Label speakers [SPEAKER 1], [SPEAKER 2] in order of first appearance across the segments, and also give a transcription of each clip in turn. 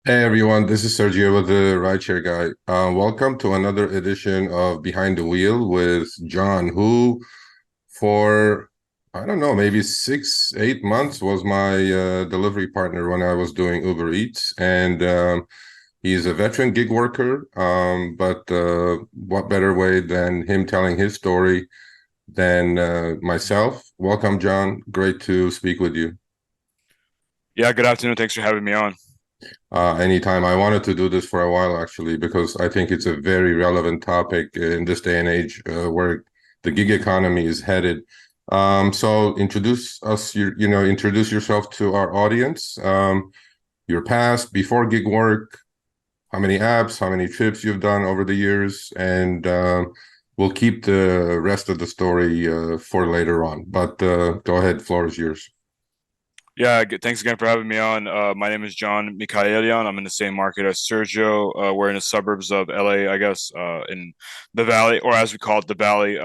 [SPEAKER 1] Hey everyone, this is Sergio with the RideShare Guy. Welcome to another edition of Behind the Wheel with John, who for, I don't know, maybe 8 months was my delivery partner when I was doing Uber Eats. And he's a veteran gig worker. But what better way than him telling his story than myself? Welcome, John. Great to speak with you.
[SPEAKER 2] Yeah, good afternoon. Thanks for having me on.
[SPEAKER 1] Anytime. I wanted to do this for a while actually because I think it's a very relevant topic in this day and age where the gig economy is headed. So introduce us, introduce yourself to our audience, your past, before gig work, how many apps, how many trips you've done over the years, and we'll keep the rest of the story for later on. But go ahead, floor is yours.
[SPEAKER 2] Yeah, thanks again for having me on. My name is John Mikhaelian. I'm in the same market as Sergio. We're in the suburbs of LA, I guess, in the Valley, or as we call it, the Valley.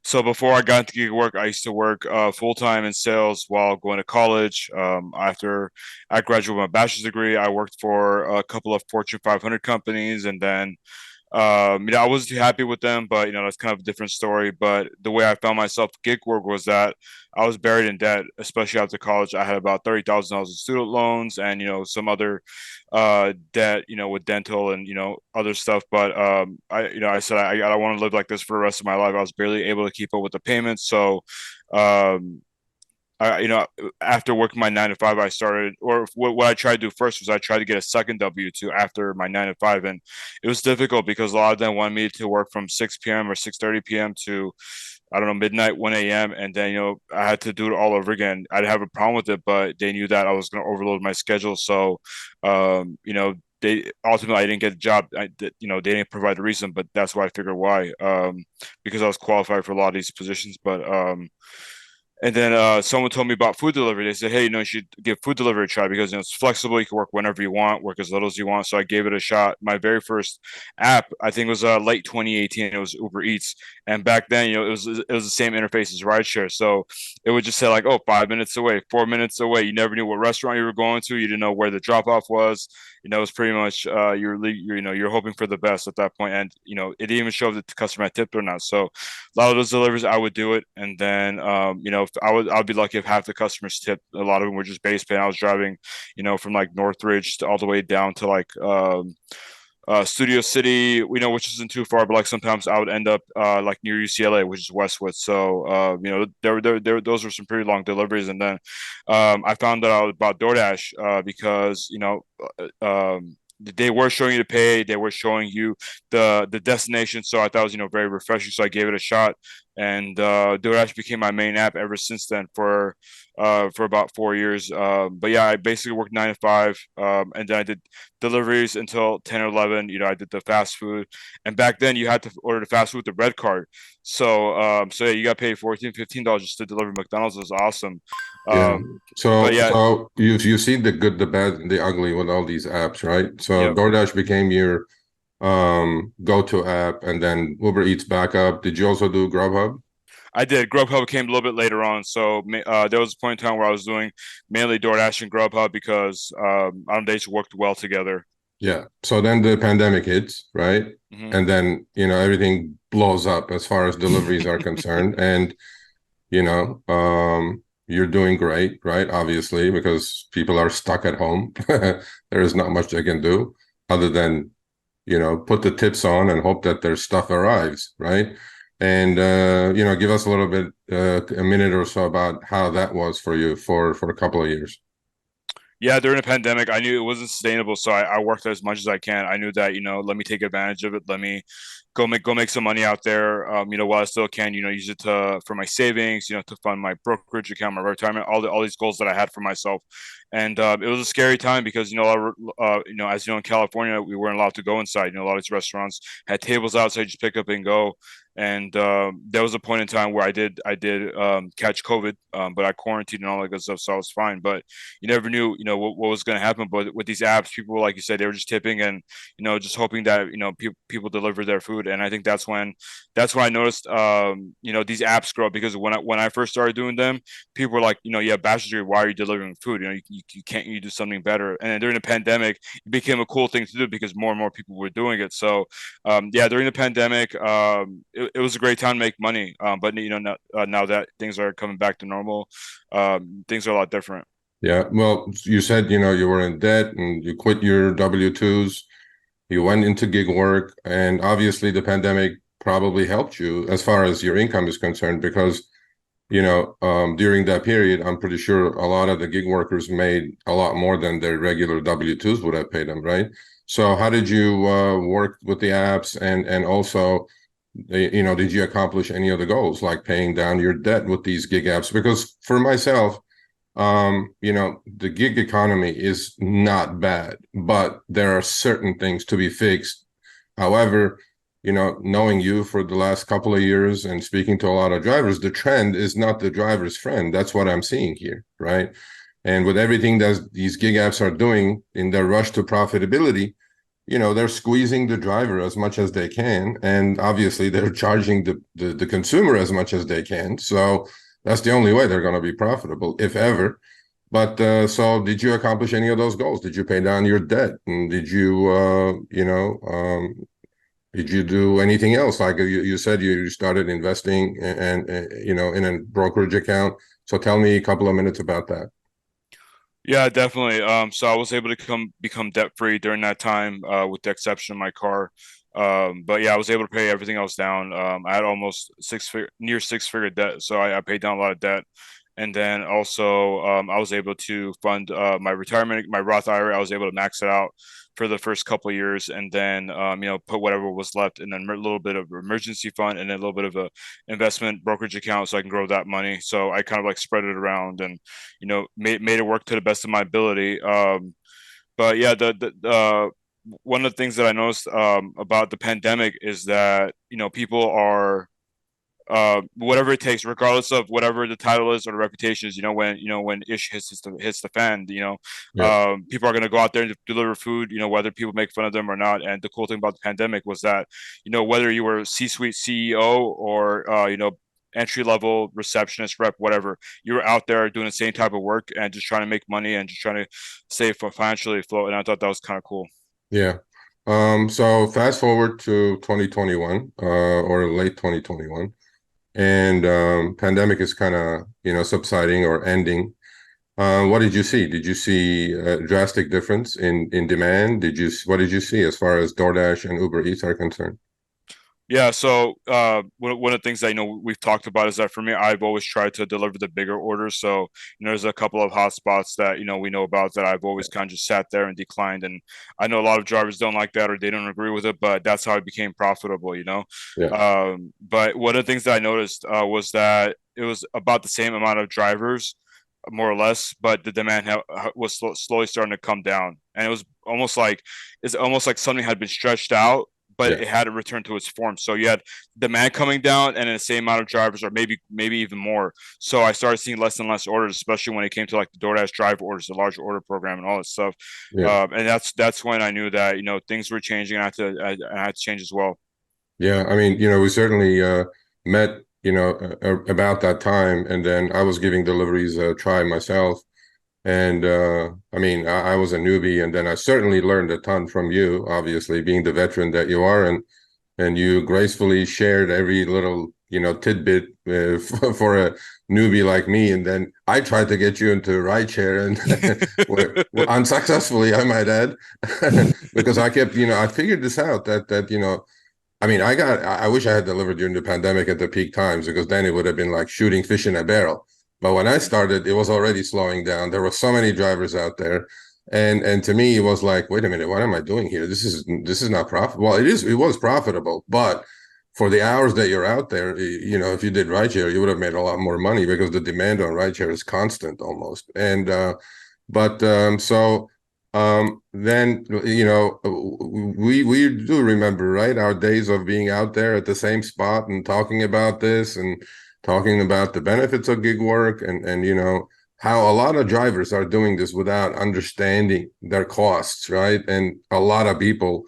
[SPEAKER 2] So before I got into gig work, I used to work full time in sales while going to college. After I graduated with my bachelor's degree, I worked for a couple of Fortune 500 companies, and then I wasn't too happy with them, but that's kind of a different story. But the way I found myself gig work was that I was buried in debt, especially after college. I had about $30,000 in student loans and some other debt, with dental and other stuff. But I said I don't want to live like this for the rest of my life. I was barely able to keep up with the payments, so um, after working my 9 to 5, I started, or what I tried to do first was I tried to get a second W-2 after my 9 to 5, and it was difficult because a lot of them wanted me to work from 6 p.m. or 6:30 p.m. to, I don't know, midnight, 1 a.m. And then, I had to do it all over again. I didn't have a problem with it, but they knew that I was going to overload my schedule. So, they ultimately I didn't get the job. They didn't provide the reason, but that's why I figured why. Because I was qualified for a lot of these positions, but and then someone told me about food delivery. They said, "Hey, you should give food delivery a try because it's flexible. You can work whenever you want, work as little as you want." So I gave it a shot. My very first app, I think, was late 2018. It was Uber Eats, and back then, it was the same interface as RideShare. So it would just say like, "Oh, 5 minutes away, 4 minutes away." You never knew what restaurant you were going to. You didn't know where the drop off was. It was pretty much you're hoping for the best at that point, and it didn't even show if the customer had tipped or not. So a lot of those deliveries I would do it, and then I'd be lucky if half the customers tipped. A lot of them were just base pay. I was driving, from like Northridge to all the way down to like Studio City, which isn't too far, but like sometimes I would end up like near UCLA, which is Westwood. So those were some pretty long deliveries, and then I found out about Doordash because they were showing you the pay, they were showing you the destination. So I thought it was very refreshing. So I gave it a shot, and DoorDash became my main app ever since then for about 4 years. But yeah, I basically worked 9 to 5, and then I did deliveries until 10 or 11. I did the fast food, and back then you had to order the fast food with the red card. So yeah, you got paid $14, $15 just to deliver McDonald's. It was awesome.
[SPEAKER 1] Yeah.
[SPEAKER 2] But
[SPEAKER 1] So
[SPEAKER 2] yeah,
[SPEAKER 1] so you've seen the good, the bad, and the ugly with all these apps, right? So
[SPEAKER 2] yep.
[SPEAKER 1] DoorDash became your go-to app, and then Uber Eats backup. Did you also do Grubhub?
[SPEAKER 2] I did. Grubhub came a little bit later on, so there was a point in time where I was doing mainly DoorDash and Grubhub because they just worked well together.
[SPEAKER 1] Yeah. So then the pandemic hits, right?
[SPEAKER 2] Hmm.
[SPEAKER 1] And then, everything blows up as far as deliveries are concerned. And, you're doing great, right? Obviously, because people are stuck at home. There is not much they can do other than put the tips on and hope that their stuff arrives, right? And give us a little bit, a minute or so about how that was for you for a couple of years.
[SPEAKER 2] Yeah, during the pandemic, I knew it wasn't sustainable, so I worked as much as I can. I knew that let me take advantage of it. Let me go make some money out there. While I still can, use it to for my savings, to fund my brokerage account, my retirement, all these goals that I had for myself. And it was a scary time because as you know, in California, we weren't allowed to go inside. A lot of these restaurants had tables outside, just pick up and go. And there was a point in time where I did catch COVID, but I quarantined and all that good stuff, so I was fine. But you never knew, what was going to happen. But with these apps, people, like you said, they were just tipping and, just hoping that, people deliver their food. food. And I think that's when I noticed, these apps grow, because when I first started doing them, people were like, yeah, bachelor's degree, why are you delivering food? You can't you do something better? And then during the pandemic, it became a cool thing to do because more and more people were doing it. So, yeah, during the pandemic, it was a great time to make money. But now that things are coming back to normal, things are a lot different.
[SPEAKER 1] Yeah. Well, you said, you were in debt and you quit your W-2s, you went into gig work, and obviously the pandemic probably helped you as far as your income is concerned because, during that period, I'm pretty sure a lot of the gig workers made a lot more than their regular W-2s would have paid them, right? So how did you work with the apps, and also, did you accomplish any of the goals like paying down your debt with these gig apps? Because for myself, the gig economy is not bad, but there are certain things to be fixed. However, knowing you for the last couple of years and speaking to a lot of drivers, the trend is not the driver's friend. That's what I'm seeing here, right? And with everything that these gig apps are doing in their rush to profitability, they're squeezing the driver as much as they can, and obviously they're charging the consumer as much as they can. So that's the only way they're going to be profitable, if ever. But so did you accomplish any of those goals? Did you pay down your debt? And did you do anything else? Like you said, you started investing in a brokerage account. So tell me a couple of minutes about that.
[SPEAKER 2] Yeah, definitely. So I was able to become debt free during that time, with the exception of my car. But yeah, I was able to pay everything else down. I had almost near six figure debt, so I paid down a lot of debt. And then also, I was able to fund my retirement, my Roth IRA. I was able to max it out for the first couple of years, and then put whatever was left in a little bit of emergency fund, and then a little bit of a investment brokerage account, so I can grow that money. So I kind of like spread it around, and made it work to the best of my ability. But yeah, the one of the things that I noticed about the pandemic is that people are, whatever it takes, regardless of whatever the title is or the reputation is. When ish hits the fan,
[SPEAKER 1] Yeah.
[SPEAKER 2] people are going to go out there and deliver food. Whether people make fun of them or not. And the cool thing about the pandemic was that, whether you were C-suite CEO or entry level receptionist, rep, whatever, you were out there doing the same type of work and just trying to make money and just trying to stay financially afloat. And I thought that was kind of cool.
[SPEAKER 1] Yeah. So fast forward to 2021, or late 2021, and pandemic is kind of, subsiding or ending. What did you see? Did you see a drastic difference in demand? What did you see as far as DoorDash and Uber Eats are concerned?
[SPEAKER 2] Yeah, so one of the things that we've talked about is that for me, I've always tried to deliver the bigger orders. So there's a couple of hot spots that we know about that I've always kind of just sat there and declined. And I know a lot of drivers don't like that or they don't agree with it, but that's how it became profitable.
[SPEAKER 1] Yeah.
[SPEAKER 2] But one of the things that I noticed was that it was about the same amount of drivers, more or less, but the demand was slowly starting to come down, and it's almost like something had been stretched out, but
[SPEAKER 1] Yeah.
[SPEAKER 2] it had to return to its form. So you had demand coming down, and then the same amount of drivers, or maybe even more. So I started seeing less and less orders, especially when it came to like the DoorDash drive orders, the large order program, and all that stuff.
[SPEAKER 1] Yeah.
[SPEAKER 2] And that's when I knew that things were changing. I had to change as well.
[SPEAKER 1] Yeah. I mean, we certainly met, about that time, and then I was giving deliveries a try myself. And I mean, I was a newbie, and then I certainly learned a ton from you, obviously, being the veteran that you are, and you gracefully shared every little, tidbit for a newbie like me. And then I tried to get you into rideshare, and we're unsuccessfully, I might add, because I kept, I figured this out that I mean, I wish I had delivered during the pandemic at the peak times, because then it would have been like shooting fish in a barrel. But when I started, it was already slowing down. There were so many drivers out there. And to me, it was like, wait a minute, what am I doing here? This is not profitable. Well, it was profitable, but for the hours that you're out there, if you did rideshare, you would have made a lot more money because the demand on rideshare is constant almost. And but so then we do remember, right, our days of being out there at the same spot and talking about this and talking about the benefits of gig work, and how a lot of drivers are doing this without understanding their costs, right? And a lot of people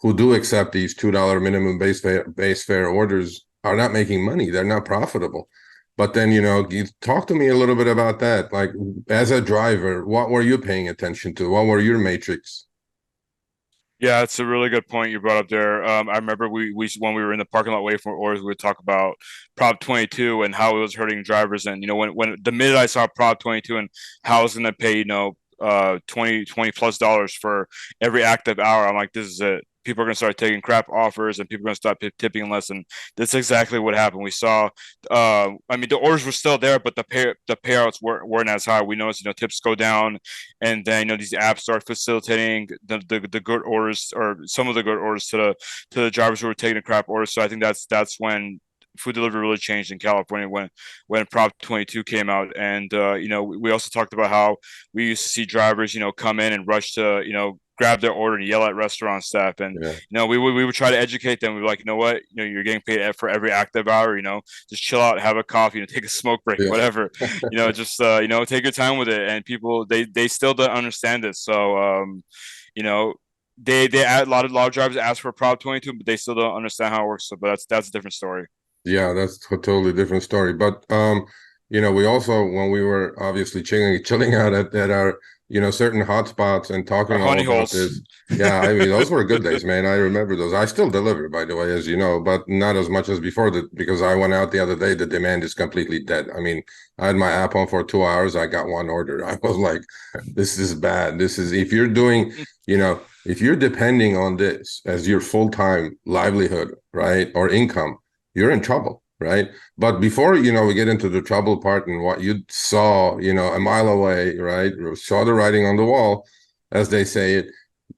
[SPEAKER 1] who do accept these $2 minimum base fare orders are not making money. They're not profitable. But then, you talk to me a little bit about that. Like, as a driver, what were you paying attention to? What were your matrix?
[SPEAKER 2] Yeah, it's a really good point you brought up there. I remember we when we were in the parking lot waiting for orders, we would talk about Prop 22 and how it was hurting drivers. And when the minute I saw Prop 22 and how I was going to pay 20 plus dollars for every active hour, I'm like, this is it. People are going to start taking crap offers, and people are going to start tipping less. And that's exactly what happened. We saw, I mean, the orders were still there, but the payouts weren't as high. We noticed, tips go down, and then these apps start facilitating the good orders, or some of the good orders, to the drivers who were taking the crap orders. So I think that's when food delivery really changed in California, when Prop 22 came out. And we also talked about how we used to see drivers come in and rush to grab their order and yell at restaurant staff. And
[SPEAKER 1] Yeah.
[SPEAKER 2] we would try to educate them. We were like, what, you're getting paid for every active hour. Just chill out, have a coffee, take a smoke break,
[SPEAKER 1] Yeah.
[SPEAKER 2] whatever. Just take your time with it. And people, they still don't understand it. So you know they a lot of drivers ask for Prop 22, but they still don't understand how it works. So, but that's a different story.
[SPEAKER 1] Yeah, that's a totally different story. But we also, when we were obviously chilling out at our, certain hotspots and
[SPEAKER 2] Our
[SPEAKER 1] talking all
[SPEAKER 2] honey
[SPEAKER 1] about
[SPEAKER 2] holes.
[SPEAKER 1] this. Yeah, I mean, those were good days, man. I remember those. I still deliver, by the way, as you know, but not as much as before, because I went out the other day, the demand is completely dead. I mean, I had my app on for 2 hours, I got one order. I was like, this is bad. This is, if you're doing, if you're depending on this as your full-time livelihood, right, or income, you're in trouble, right? But before, we get into the trouble part and what you saw, a mile away, right? Saw the writing on the wall, as they say it.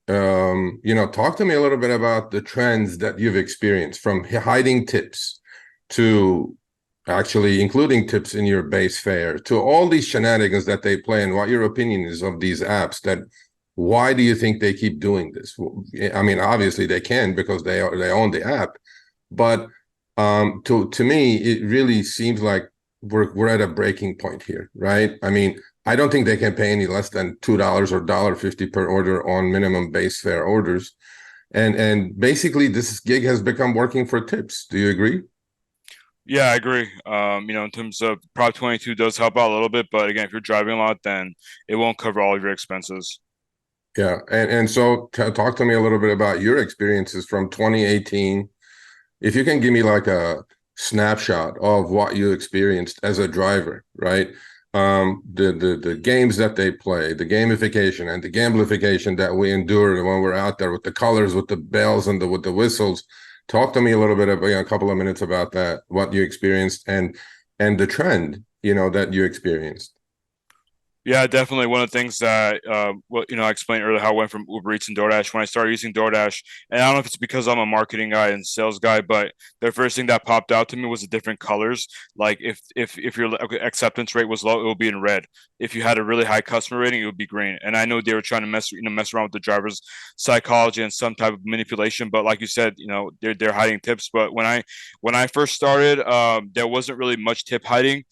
[SPEAKER 1] Talk to me a little bit about the trends that you've experienced, from hiding tips to actually including tips in your base fare, to all these shenanigans that they play, and what your opinion is of these apps. That why do you think they keep doing this? I mean, obviously they can, because they own the app, but to me, it really seems like we're at a breaking point here, right? I mean, I don't think they can pay any less than $2 or $1.50 per order on minimum base fare orders. And basically this gig has become working for tips. Do you agree?
[SPEAKER 2] Yeah, I agree. In terms of Prop 22 does help out a little bit, but again, if you're driving a lot, then it won't cover all of your expenses.
[SPEAKER 1] Yeah. And so talk to me a little bit about your experiences from 2018. If you can give me like a snapshot of what you experienced as a driver, right? The games that they play, the gamification and the gamblification that we endure when we're out there with the colors, with the bells and with the whistles. Talk to me a little bit about, a couple of minutes about that, what you experienced, and the trend, that you experienced.
[SPEAKER 2] Yeah, definitely. One of the things that, I explained earlier how I went from Uber Eats and Doordash. When I started using Doordash, and I don't know if it's because I'm a marketing guy and sales guy, but the first thing that popped out to me was the different colors. Like if your acceptance rate was low, it would be in red. If you had a really high customer rating, it would be green. And I know they were trying to mess around with the driver's psychology and some type of manipulation. But like you said, they're hiding tips. But when I first started, there wasn't really much tip hiding,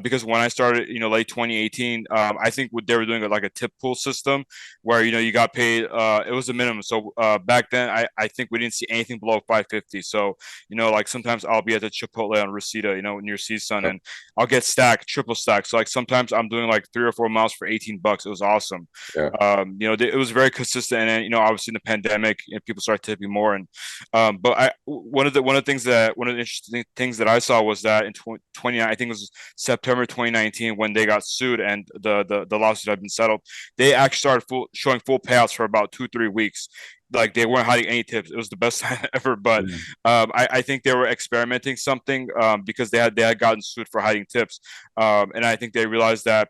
[SPEAKER 2] because when I started, late 2018, I think what they were doing like a tip pool system where, you got paid, it was a minimum. So back then, I think we didn't see anything below 550. So, like sometimes I'll be at the Chipotle on Reseda, near CSUN, and I'll get stacked, triple stacked. So like sometimes I'm doing like 3 or 4 miles for $18. It was awesome.
[SPEAKER 1] Yeah.
[SPEAKER 2] It was very consistent. And then, obviously in the pandemic, people started tipping more. And, but one of the interesting things that I saw was that in 20, I think it was September 2019, when they got sued and the lawsuit had been settled, they actually started showing full payouts for about 2 3 weeks. Like they weren't hiding any tips. It was the best time ever. But
[SPEAKER 1] Yeah.
[SPEAKER 2] I think they were experimenting something, because they had gotten sued for hiding tips, and I think they realized that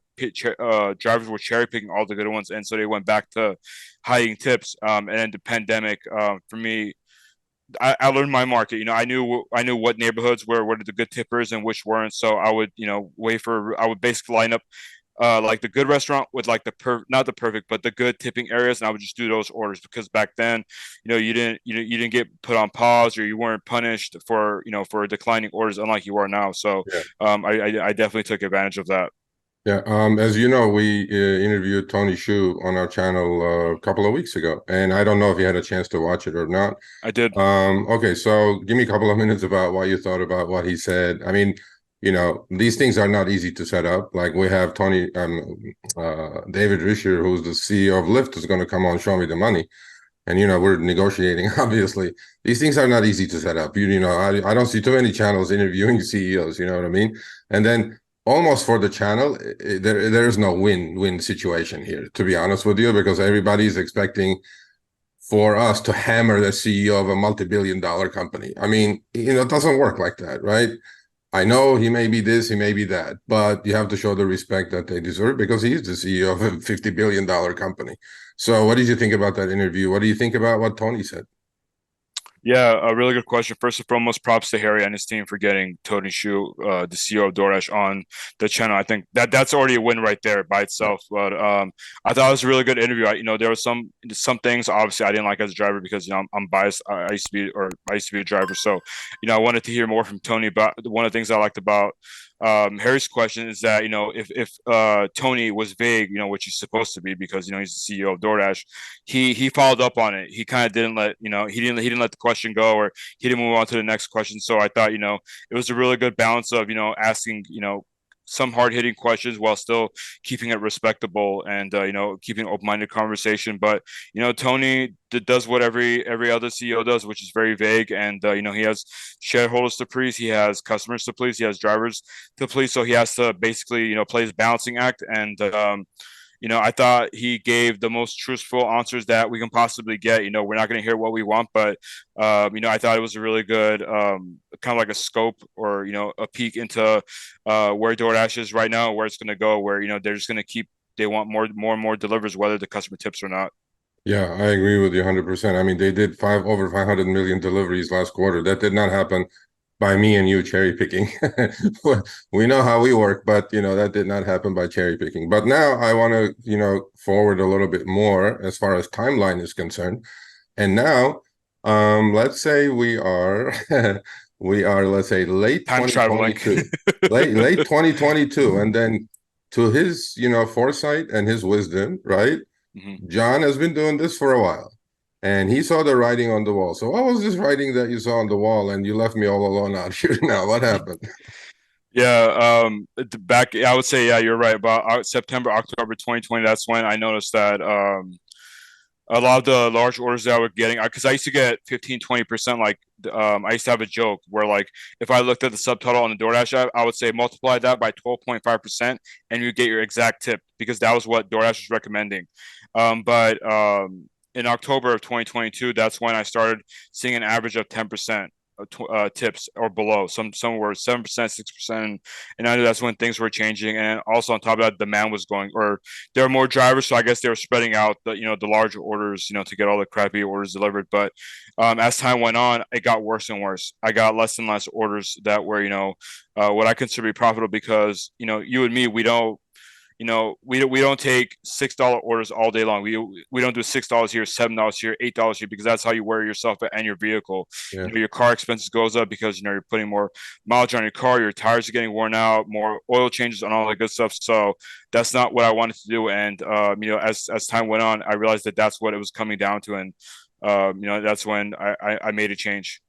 [SPEAKER 2] drivers were cherry picking all the good ones, and so they went back to hiding tips. And then the pandemic, for me, I learned my market. I knew what neighborhoods were the good tippers and which weren't. So I would I would basically line up like the good restaurant with like not the perfect, but the good tipping areas, and I would just do those orders, because back then, you didn't get put on pause, or you weren't punished for declining orders, unlike you are now. So
[SPEAKER 1] Yeah.
[SPEAKER 2] I definitely took advantage of that.
[SPEAKER 1] Yeah, as you know, we interviewed Tony Shu on our channel a couple of weeks ago, and I don't know if you had a chance to watch it or not.
[SPEAKER 2] I did.
[SPEAKER 1] Okay, so give me a couple of minutes about what you thought about what he said. I mean, these things are not easy to set up. Like we have David Risher, who's the CEO of Lyft, is going to come on show me the money, and we're negotiating. Obviously, these things are not easy to set up. I don't see too many channels interviewing CEOs. You know what I mean? And then almost for the channel, there is no win-win situation here, to be honest with you, because everybody's expecting for us to hammer the CEO of a multi-billion-dollar company. I mean, it doesn't work like that, right? I know he may be this, he may be that, but you have to show the respect that they deserve because he's the CEO of a $50 billion company. So, what did you think about that interview? What do you think about what Tony said?
[SPEAKER 2] Yeah, a really good question. First and foremost, props to Harry and his team for getting Tony Shu, the CEO of Doordash, on the channel. I think that's already a win right there by
[SPEAKER 1] Yeah.
[SPEAKER 2] itself. But I thought it was a really good interview. There were some things obviously I didn't like as a driver because I'm biased. I used to be a driver, so I wanted to hear more from Tony. But one of the things I liked about Harry's question is that if Tony was vague, which he's supposed to be because he's the CEO of DoorDash, he followed up on it. He kind of didn't let he didn't let the question go, or he didn't move on to the next question. So I thought it was a really good balance of asking some hard hitting questions while still keeping it respectable and keeping open minded conversation. But Tony does what every other CEO does, which is very vague. And he has shareholders to please, he has customers to please, he has drivers to please. So he has to basically play his balancing act. And I thought he gave the most truthful answers that we can possibly get. We're not going to hear what we want, but I thought it was a really good kind of like a scope or a peek into where DoorDash is right now, where it's going to go, where they're just going to keep. They want more and more delivers, whether the customer tips or not.
[SPEAKER 1] Yeah, I agree with you 100%. I mean, they did over 500 million deliveries last quarter. That did not happen by me and you cherry picking. We know how we work, but that did not happen by cherry picking. But now I want to, forward a little bit more as far as timeline is concerned. And now, let's say we are let's say late
[SPEAKER 2] Time traveling.
[SPEAKER 1] 2022. Late 2022. And then to his, foresight and his wisdom, right?
[SPEAKER 2] Mhm.
[SPEAKER 1] John has been doing this for a while and he saw the writing on the wall. So what was this writing that you saw on the wall and you left me all alone out here now? What happened?
[SPEAKER 2] Yeah, back I would say yeah, you're right. About September, October 2020, that's when I noticed that a lot of the large orders that I was getting, because I used to get 15, 20%. Like, I used to have a joke where, like, if I looked at the subtitle on the DoorDash app, I would say multiply that by 12.5%, and you get your exact tip because that was what DoorDash was recommending. But in October of 2022, that's when I started seeing an average of 10%. Tips or below. Some were 7%, 6%, and I knew that's when things were changing. And also on top of that, demand was going, or there were more drivers, so I guess they were spreading out the larger orders, to get all the crappy orders delivered. But as time went on, it got worse and worse. I got less and less orders that were what I consider to be profitable because you and me, we don't take $6 orders all day long. We don't do $6 here, $7 here, $8 here because that's how you wear yourself and your vehicle.
[SPEAKER 1] Yeah.
[SPEAKER 2] Your car expenses goes up because you're putting more mileage on your car, your tires are getting worn out, more oil changes and all that good stuff. So that's not what I wanted to do. And as time went on, I realized that that's what it was coming down to, and that's when I made a change.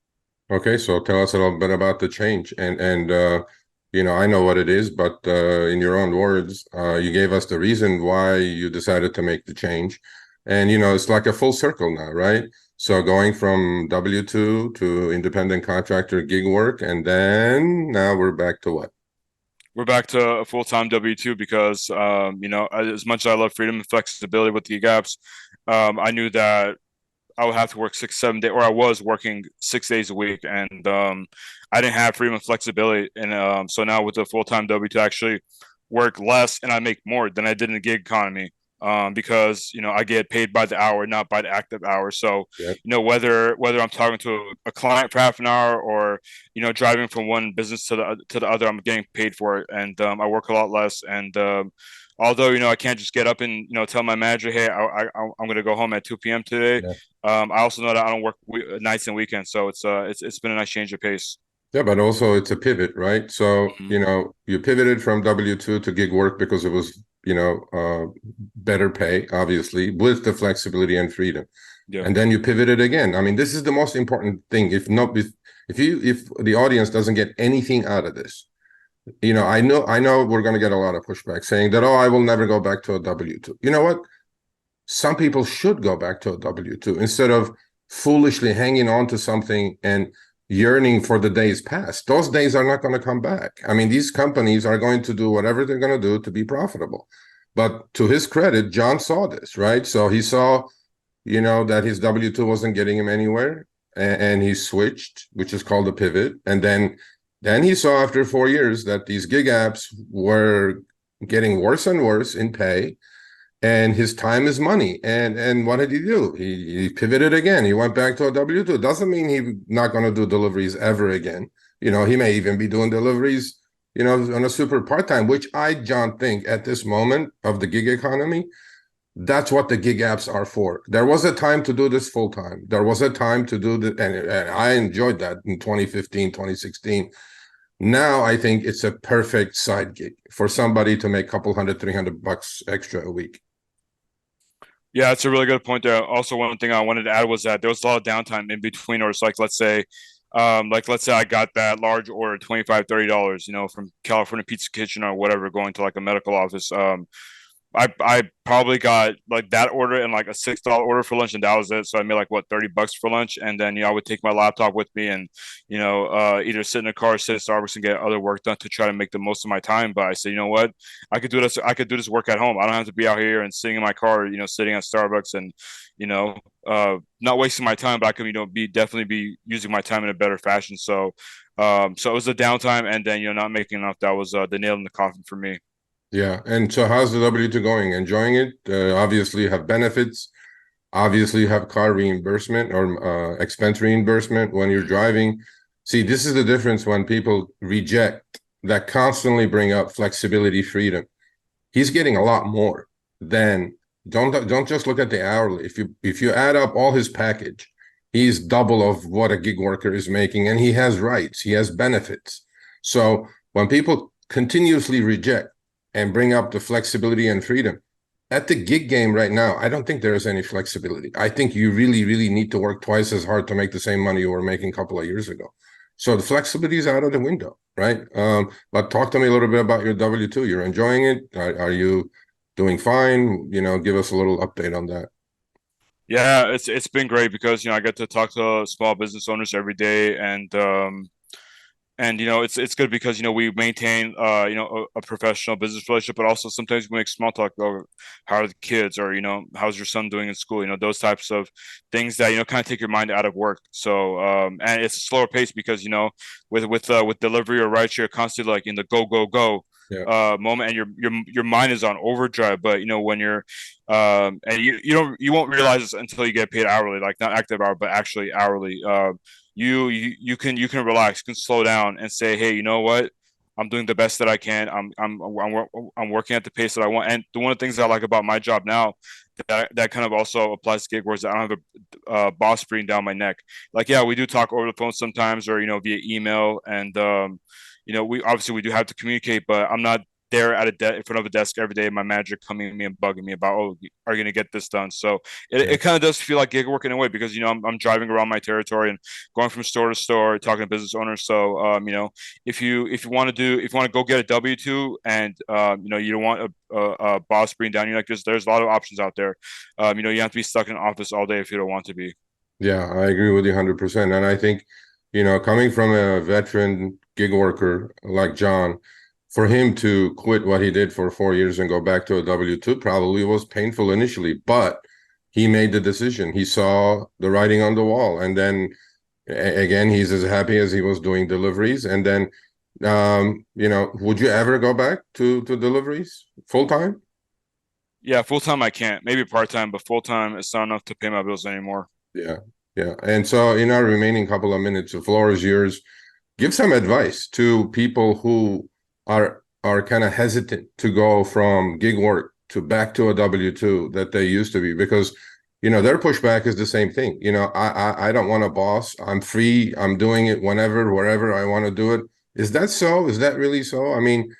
[SPEAKER 1] Okay, so tell us a little bit about the change and I know what it is, but in your own words, you gave us the reason why you decided to make the change. And it's like a full circle now, right? So going from W-2 to independent contractor gig work, and then now we're back to what?
[SPEAKER 2] We're back to a full time W-2 because as much as I love freedom and flexibility with the gig apps, I knew that I would have to work 6, 7 days, or I was working 6 days a week, and I didn't have freedom and flexibility. And so now with the full time W-2, I actually work less and I make more than I did in the gig economy. Because I get paid by the hour, not by the active hour. So
[SPEAKER 1] Yeah.
[SPEAKER 2] whether I'm talking to a client for half an hour or driving from one business to the other, I'm getting paid for it, and I work a lot less. And although I can't just get up and tell my manager, hey, I'm going to go home at 2 p.m. today.
[SPEAKER 1] Yeah.
[SPEAKER 2] I also know that I don't work nights and weekends, so it's been a nice change of pace.
[SPEAKER 1] Yeah, but also it's a pivot, right? So,
[SPEAKER 2] Mhm.
[SPEAKER 1] you pivoted from W-2 to gig work because it was, better pay, obviously, with the flexibility and freedom.
[SPEAKER 2] Yeah.
[SPEAKER 1] And then you pivoted again. I mean, this is the most important thing. If the audience doesn't get anything out of this, I know we're going to get a lot of pushback saying that, oh, I will never go back to a W-2. You know what? Some people should go back to a W-2 instead of foolishly hanging on to something and yearning for the days past. Those days are not going to come back. I mean, these companies are going to do whatever they're going to do to be profitable. But to his credit, John saw this, right? So he saw, that his W-2 wasn't getting him anywhere, and he switched, which is called a pivot. And then he saw after 4 years that these gig apps were getting worse and worse in pay, and his time is money. And what did he do? He pivoted again. He went back to a W-2. Doesn't mean he's not going to do deliveries ever again. He may even be doing deliveries, on a super part-time, which John, think at this moment of the gig economy, that's what the gig apps are for. There was a time to do this full time. There was a time to do that, and I enjoyed that in 2015, 2016. Now I think it's a perfect side gig for somebody to make a couple hundred, $300 extra a week.
[SPEAKER 2] Yeah, that's a really good point there. Also, one thing I wanted to add was that there was a lot of downtime in between orders. Like let's say I got that large order, $25-$30, from California Pizza Kitchen or whatever, going to like a medical office. I probably got like that order and like a $6 order for lunch, and that was it. So I made like what, $30 for lunch, and then I would take my laptop with me and either sit in a car, sit at Starbucks, and get other work done to try to make the most of my time. But I said, you know what, I could do this. I could do this work at home. I don't have to be out here and sitting in my car, sitting at Starbucks and not wasting my time. But I could be definitely be using my time in a better fashion. So it was the downtime, and then not making enough. That was the nail in the coffin for me.
[SPEAKER 1] Yeah. And so how's the W-2 going? Enjoying it? Obviously you have benefits. Obviously you have car reimbursement or expense reimbursement when you're driving. See, this is the difference when people reject that constantly bring up flexibility, freedom. He's getting a lot more than don't just look at the hourly. If you add up all his package, he's double of what a gig worker is making, and he has rights, he has benefits. So when people continuously reject and bring up the flexibility and freedom at the gig game right now, I don't think there is any flexibility. I think you really, really need to work twice as hard to make the same money you were making a couple of years ago. So the flexibility is out of the window, right? But talk to me a little bit about your W-2. You're enjoying it? Are you doing fine? Give us a little update on that.
[SPEAKER 2] Yeah, it's been great because I get to talk to small business owners every day, and it's good because we maintain a professional business relationship, but also sometimes we make small talk over how are the kids, or how's your son doing in school, those types of things that kind of take your mind out of work. So and it's a slower pace because with delivery or rideshare, you're constantly like in the go go go
[SPEAKER 1] Yeah,
[SPEAKER 2] moment, and your mind is on overdrive. But when you're and you won't realize this until you get paid hourly, like not active hour but actually hourly. You can relax, you can slow down and say, hey, you know what? I'm doing the best that I can. I'm working at the pace that I want. And one of the things I like about my job now, that kind of also applies to gig workers, I don't have a boss breathing down my neck. Like, yeah, we do talk over the phone sometimes, or via email, and we do have to communicate, but I'm not there in front of a desk every day. My manager coming to me and bugging me about, oh, are you going to get this done? So
[SPEAKER 1] yeah,
[SPEAKER 2] it kind of does feel like gig work in a way, because I'm driving around my territory and going from store to store, talking to business owners. So if you want to go get a W-2, and you don't want a boss bring down you, like there's a lot of options out there. You have to be stuck in an office all day if you don't want to be.
[SPEAKER 1] yeah. I agree with you 100%. And I think, coming from a veteran gig worker like John, for him to quit what he did for 4 years and go back to a W-2 probably was painful initially, but he made the decision. He saw the writing on the wall. And then again, he's as happy as he was doing deliveries. And then, would you ever go back to deliveries full time?
[SPEAKER 2] Yeah, full time I can't. Maybe part time, but full time it's not enough to pay my bills anymore.
[SPEAKER 1] Yeah, yeah. And so in our remaining couple of minutes, the floor is yours. Give some advice to people who are kind of hesitant to go from gig work to back to a W-2 that they used to be, because their pushback is the same thing. I don't want a boss. I'm free. I'm doing it whenever, wherever I want to do it. Is that so? Is that really so? I mean,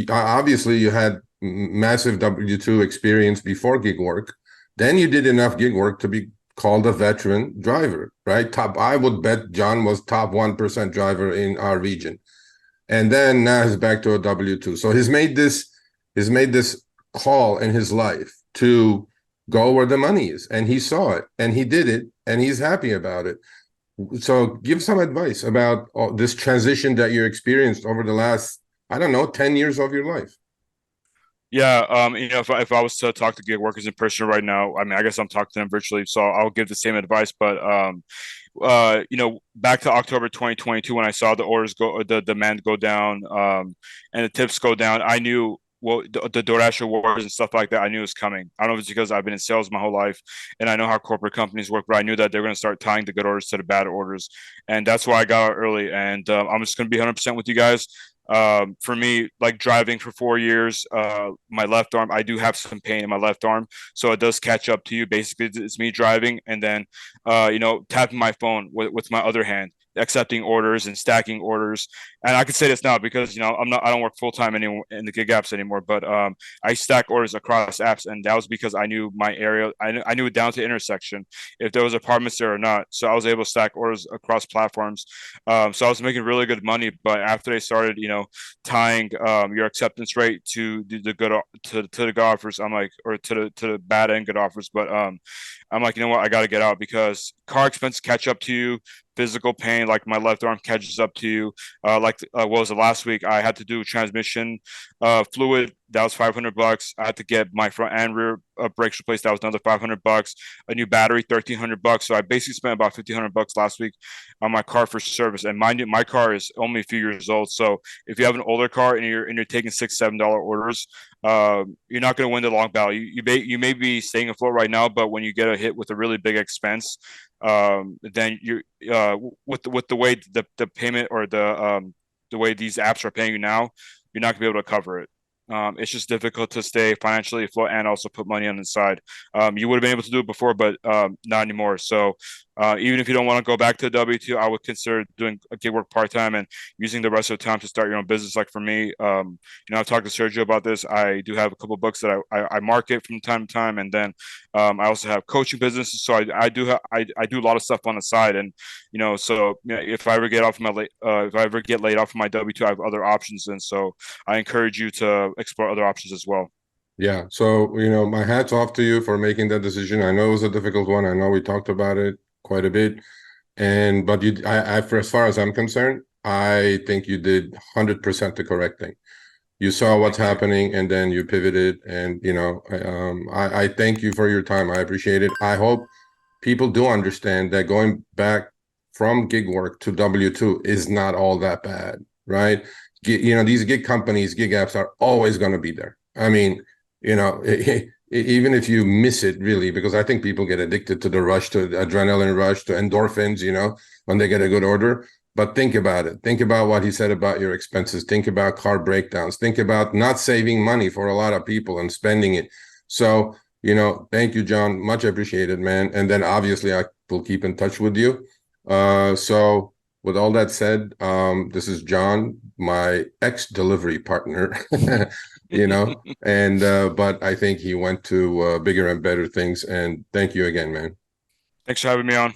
[SPEAKER 1] obviously you had massive W-2 experience before gig work. Then you did enough gig work to be called a veteran driver, right? I would bet John was top 1% driver in our region. And then now he's back to a W-2. So he's made this call in his life to go where the money is. And he saw it and he did it and he's happy about it. So give some advice about this transition that you experienced over the last, I don't know, 10 years of your life.
[SPEAKER 2] Yeah, if I was to talk to gig workers in person right now, I mean, I guess I'm talking to them virtually, so I'll give the same advice. But back to October 2022 when I saw the orders go, the demand go down, and the tips go down, I knew what the DoorDash awards and stuff like that. I knew it was coming. I don't know if it's because I've been in sales my whole life and I know how corporate companies work, but I knew that they're going to start tying the good orders to the bad orders, and that's why I got out early. And I'm just going to be 100% with you guys. For me, like driving for 4 years, my left arm, I do have some pain in my left arm, so it does catch up to you. Basically, it's me driving and then, tapping my phone with my other hand, accepting orders and stacking orders. And I can say this now because I don't work full time anymore in the gig apps anymore, but I stack orders across apps, and that was because I knew my area. I knew it down to intersection if there was apartments there or not. So I was able to stack orders across platforms. So I was making really good money. But after they started, tying your acceptance rate to the good to the good offers, I'm like, or to the bad and good offers. But I'm like, you know what, I got to get out because car expenses catch up to you. Physical pain, like my left arm, catches up to you. What was it last week? I had to do transmission fluid. That was $500. I had to get my front and rear brakes replaced. That was another $500. A new battery, $1,300. So I basically spent about $1,500 last week on my car for service. And mind you, my car is only a few years old. So if you have an older car and you're taking $6-7 orders, you're not going to win the long battle. You may be staying afloat right now, but when you get a hit with a really big expense, then you with the way the payment or the way these apps are paying you now, you're not gonna be able to cover it. It's just difficult to stay financially afloat and also put money on the side. You would have been able to do it before, but not anymore. So even if you don't want to go back to W-2, I would consider doing a gig work part time and using the rest of the time to start your own business. Like for me, I've talked to Sergio about this. I do have a couple of books that I market from time to time, and then I also have coaching businesses. So I do a lot of stuff on the side, and if I ever get off my if I ever get laid off from my W-2, I have other options, and so I encourage you to explore other options as well.
[SPEAKER 1] Yeah. So, my hat's off to you for making that decision. I know it was a difficult one. I know we talked about it quite a bit. But for as far as I'm concerned, I think you did 100% the correct thing. You saw what's
[SPEAKER 2] Thank you.
[SPEAKER 1] happening and then you pivoted. And, I thank you for your time. I appreciate it. I hope people do understand that going back from gig work to W-2 is not all that bad, right? These gig companies, gig apps are always going to be there. I mean, even if you miss it really, because I think people get addicted to the rush, to the adrenaline rush, to endorphins, when they get a good order. But think about it. Think about what he said about your expenses. Think about car breakdowns. Think about not saving money for a lot of people and spending it. So, thank you, John. Much appreciated, man. And then obviously I will keep in touch with you. So with all that said, this is John, my ex-delivery partner, and but I think he went to bigger and better things. And thank you again, man.
[SPEAKER 2] Thanks for having me on.